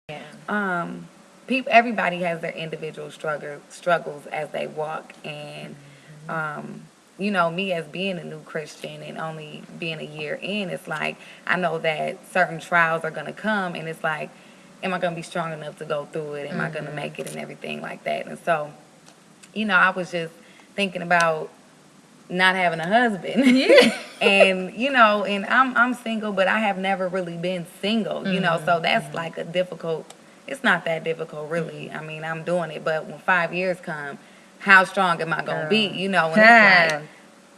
Yeah. Everybody has their individual struggles as they walk, and me as being a new Christian and only being a year in, it's like I know that certain trials are gonna come, and it's like, am I gonna be strong enough to go through it? Am I gonna make it and everything like that? And so, I was just thinking about not having a husband. Yeah. and I'm single, but I have never really been single, so that's like a difficult. It's not that difficult, really. I mean, I'm doing it, but when 5 years come, how strong am I gonna be? And it's like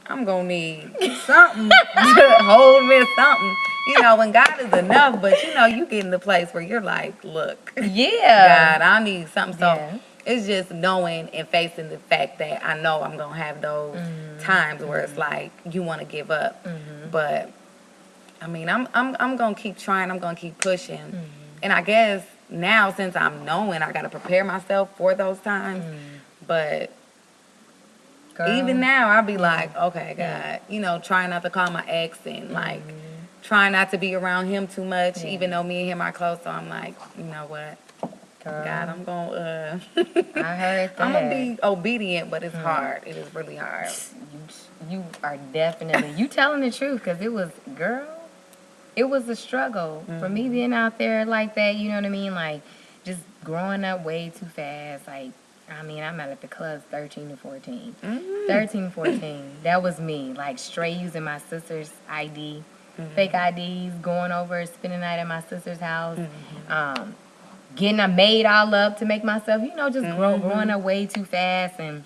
I'm gonna need something to hold me, something. And God is enough, but you get in the place where you're like, look, Yeah. God, I need something. So Yeah. it's just knowing and facing the fact that I know I'm gonna have those times where it's like you want to give up, but I mean, I'm gonna keep trying. I'm gonna keep pushing, and I guess now since I'm knowing, I gotta prepare myself for those times. But Girl. even now, I'll be like, okay, God, trying not to call my ex and like trying not to be around him too much, even though me and him are close. So I'm like, you know what? Girl. God, I'm gonna I heard that. I'm gonna be obedient, but it's hard. It is really hard. You are definitely, you telling the truth, because girl, it was a struggle for me being out there like that, you know what I mean? Like, just growing up way too fast. Like, I mean, I'm out at the clubs 13 to 14. 13 to 14, that was me. Like, straight using my sister's ID, fake IDs, going over, spending the night at my sister's house, getting a maid all up to make myself, just growing up way too fast, and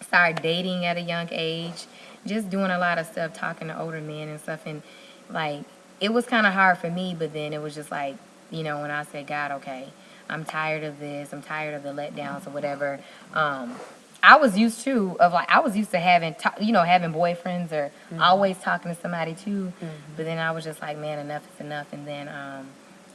started dating at a young age, just doing a lot of stuff, talking to older men and stuff. And like, it was kind of hard for me, but then it was just like, when I said, God, okay, I'm tired of this, I'm tired of the letdowns or whatever. I was used to having having boyfriends or always talking to somebody too, but then I was just like, man, enough is enough. And then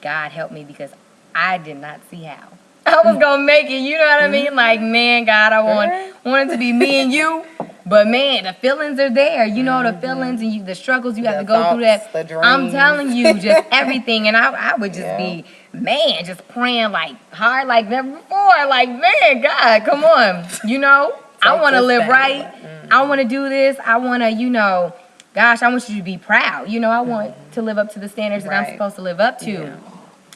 God helped me, because I did not see how I was gonna make it. You know what I mean? Like, man, God, I want it to be me and you. But man, the feelings are there. The feelings and the struggles you have to go through. That the dreams. I'm telling you, just everything. And I would just be, man, just praying like hard like never before. Like, man, God, come on. I want to live right. I want to do this. I want to, gosh, I want you to be proud. I want to live up to the standards that I'm supposed to live up to. Yeah.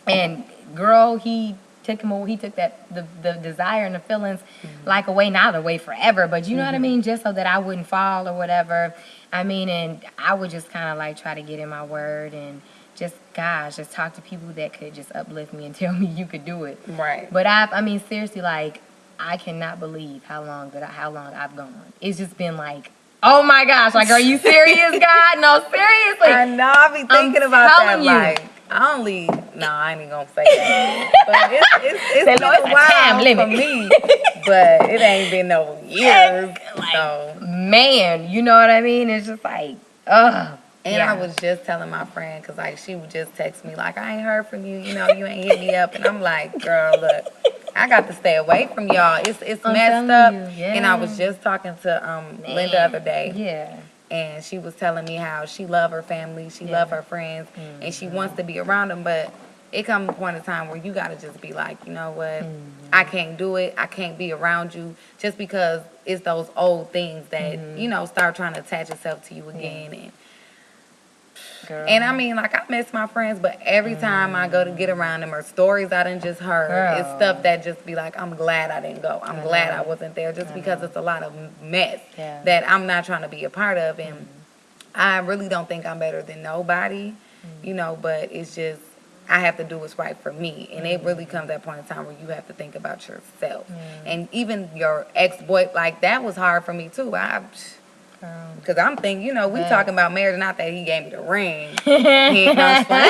And girl, he took the desire and the feelings like away, not away forever, but you know what I mean, just so that I wouldn't fall or whatever. I mean, and I would just kind of like try to get in my word and just talk to people that could just uplift me and tell me you could do it. Right. But I mean, seriously, like, I cannot believe how long I've gone. It's just been like, oh my gosh, like, are you serious, God? No, seriously. I know. I be thinking about that. You. Like, I ain't even gonna say that. But it's been a while for me. But it ain't been no years. Like, so. Man, you know what I mean? It's just like, ugh. And I was just telling my friend, because like she would just text me like, I ain't heard from you. You ain't hit me up. And I'm like, girl, look, I got to stay away from y'all. It's messed up. And I was just talking to Linda the other day. Yeah. And she was telling me how she love her family, she love her friends, and she wants to be around them. But it comes a point in time where you got to just be like, you know what, I can't do it. I can't be around you, just because it's those old things that, start trying to attach itself to you again. And Girl. And I mean, like, I miss my friends, but every time I go to get around them, or stories I done just heard, it's stuff that just be like, I'm glad I didn't go. I'm glad I wasn't there, just because it's a lot of mess that I'm not trying to be a part of. And I really don't think I'm better than nobody, but it's just, I have to do what's right for me. And it really comes at a point in time where you have to think about yourself. And even your ex-boy, like, that was hard for me, too. Because I'm thinking, we talking about marriage, not that he gave me the ring. He comes from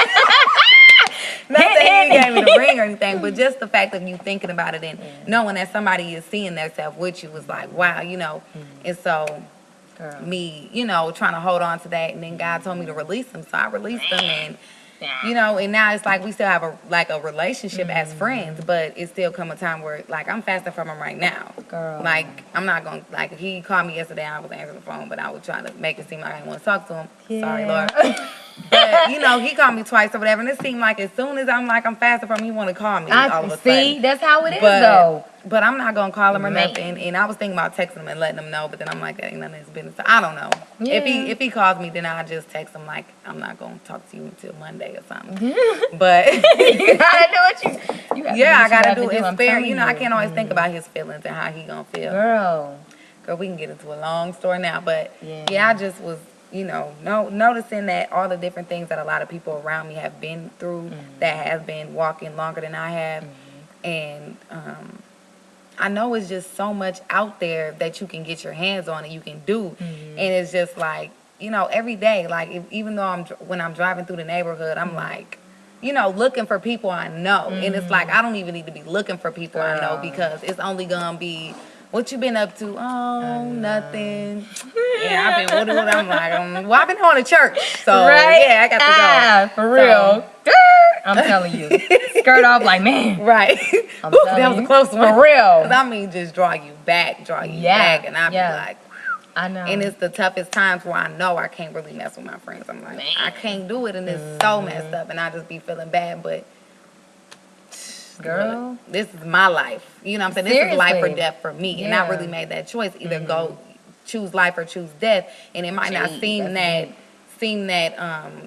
not that he gave me the ring or anything, but just the fact of you thinking about it and knowing that somebody is seeing themselves with you was like, wow, And so me, trying to hold on to that, and then God told me to release him, so I released him, and and now it's like we still have a relationship as friends, but it still come a time where, like, I'm fasting from him right now. Girl. Like, I'm not going to, like, if he called me yesterday, I was answering the phone, but I would try to make it seem like I didn't want to talk to him. Sorry, Lord. But, you know, he called me twice or whatever, and it seemed like as soon as I'm like, I'm faster from him, he want to call me all of a See, sudden. that's how it is, though. But I'm not going to call him or Man. nothing, and I was thinking about texting him and letting him know, but then I'm like, that ain't none of his business. I don't know. Yeah. If he calls me, then I'll just text him like, I'm not going to talk to you until Monday or something. But You gotta do what you have yeah, I to gotta do. do What it. you have It's to do. fair. I'm You know, I telling can't always think about his feelings and how he gonna feel. Girl, We can get into a long story now, but Yeah. yeah, I just was, you know, noticing that all the different things that a lot of people around me have been through that have been walking longer than I have, and I know it's just so much out there that you can get your hands on and you can do, and it's just like, you know, every day, like even though when I'm driving through the neighborhood, I'm like, you know, looking for people I know, and it's like I don't even need to be looking for people I know, because it's only gonna be, what you been up to? Oh, nothing. Yeah, I've been I'm like, well, I've been going to church, so right? yeah, I got to go. For real. I'm telling you. Skirt off like, man. Right. I'm Ooh, telling that was you. a close one. For real. 'Cause I mean, just draw you back, and I be like, I know. and it's the toughest times where I know I can't really mess with my friends. I'm like, I can't do it, and it's so messed up, and I just be feeling bad, but Girl. look, this is my life. You know what I'm saying? This is life or death for me. And I really made that choice. Either go choose life or choose death. And it might not seem that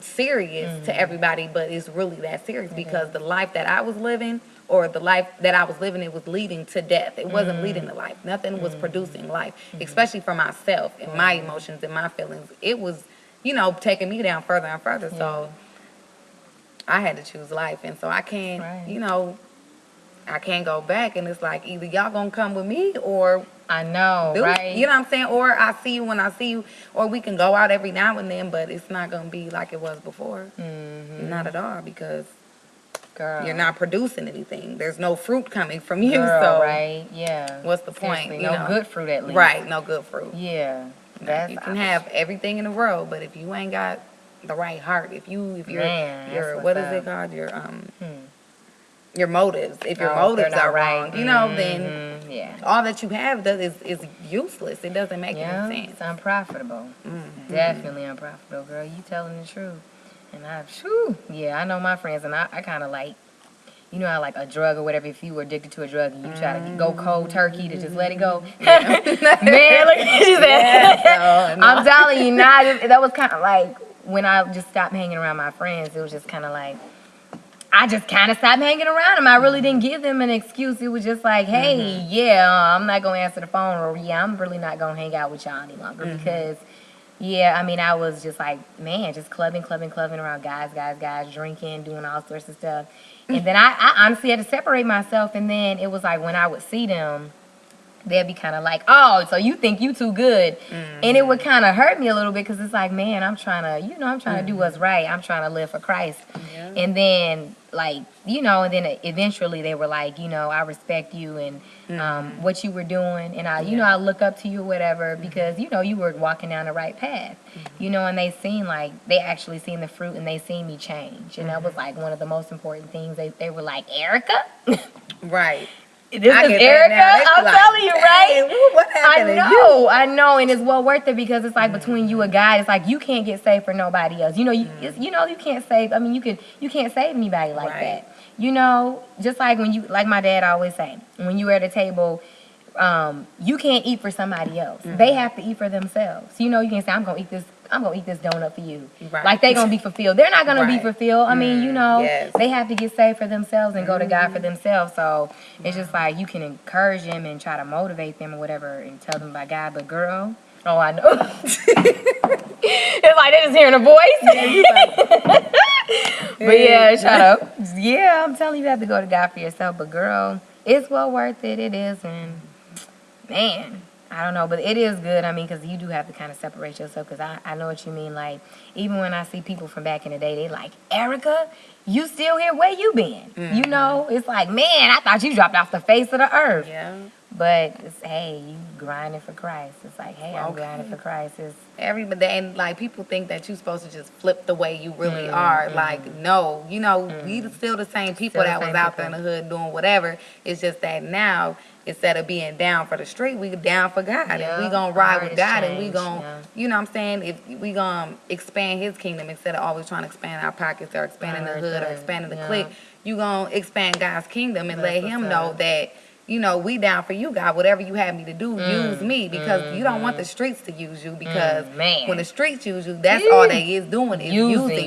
serious to everybody, but it's really that serious because the life that I was living, or the life that I was living, it was leading to death. It wasn't leading to life. Nothing was producing life, especially for myself and my emotions and my feelings. It was, you know, taking me down further and further. So I had to choose life. And so I can't, you know, I can't go back, and it's like either y'all gonna come with me or I know, right? You know what I'm saying? Or I see you when I see you, or we can go out every now and then, but it's not gonna be like it was before. Not at all, because you're not producing anything. There's no fruit coming from you. So right? Yeah. what's the point? You know? Good fruit at least. Right? No good fruit. Yeah. You can have everything in the world, but if you ain't got the right heart, if you're what is it called? Your motives. If your motives are wrong, you know, then all that you have is useless. It doesn't make any sense. It's unprofitable. Definitely unprofitable, girl. You telling the truth. And I know my friends, and I kind of like, you know how like a drug or whatever, if you were addicted to a drug and you try to go cold turkey to just let it go. Man, look at you said. I'm telling you, that was kind of like when I just stopped hanging around my friends. It was just kind of like, I just kind of stopped hanging around them. I really didn't give them an excuse. It was just like, hey, I'm not going to answer the phone, or I'm really not going to hang out with y'all any longer because, I mean, I was just like, man, just clubbing around guys, drinking, doing all sorts of stuff. And then I honestly had to separate myself, and then it was like when I would see them, they'd be kind of like, oh, so you think you too good. And it would kind of hurt me a little bit because it's like, man, I'm trying to do what's right. I'm trying to live for Christ. And then, like, and then eventually they were like, I respect you and what you were doing. And I look up to you or whatever because, you were walking down the right path. And they actually seen the fruit and they seen me change. And that was like one of the most important things. They were like, Erica? Right. This is Erica. I'm telling you, right? What happened to you? I know, and it's well worth it because it's like between you and God, it's like you can't get saved for nobody else. You can't save. I mean, you can't save anybody like that. Just like like my dad always say, when you were at a table, you can't eat for somebody else. They have to eat for themselves. You can't say, I'm gonna eat this donut for you. Right. Like they gonna be fulfilled. They're not gonna be fulfilled. I mean, they have to get saved for themselves and go to God for themselves. So it's just like you can encourage them and try to motivate them or whatever and tell them about God. But girl, oh, I know. It's like they're just hearing a voice. But shut up. Yeah, I'm telling you have to go to God for yourself. But girl, it's well worth it. It is, and man, I don't know, but it is good. I mean, because you do have to kind of separate yourself, because I know what you mean. Like, even when I see people from back in the day, they like, Erica, you still here? Where you been? It's like, man, I thought you dropped off the face of the earth. Yeah. But it's, hey, you grinding for Christ. It's like, hey, I'm grinding for Christ. It's Everybody, and like people think that you're supposed to just flip the way you really are. Like, no, you know, we still the same people Still the that was same out there in the hood doing whatever. It's just that now, instead of being down for the street, we down for God, and we gonna ride with God, and we gonna, you know what I'm saying? If we gonna expand His kingdom instead of always trying to expand our pockets or expanding the hood or expanding the clique, you gonna expand God's kingdom and let Him know that, you know, we down for you, God. Whatever you have me to do, use me, because you don't want the streets to use you, because when the streets use you, that's all they is doing is using you.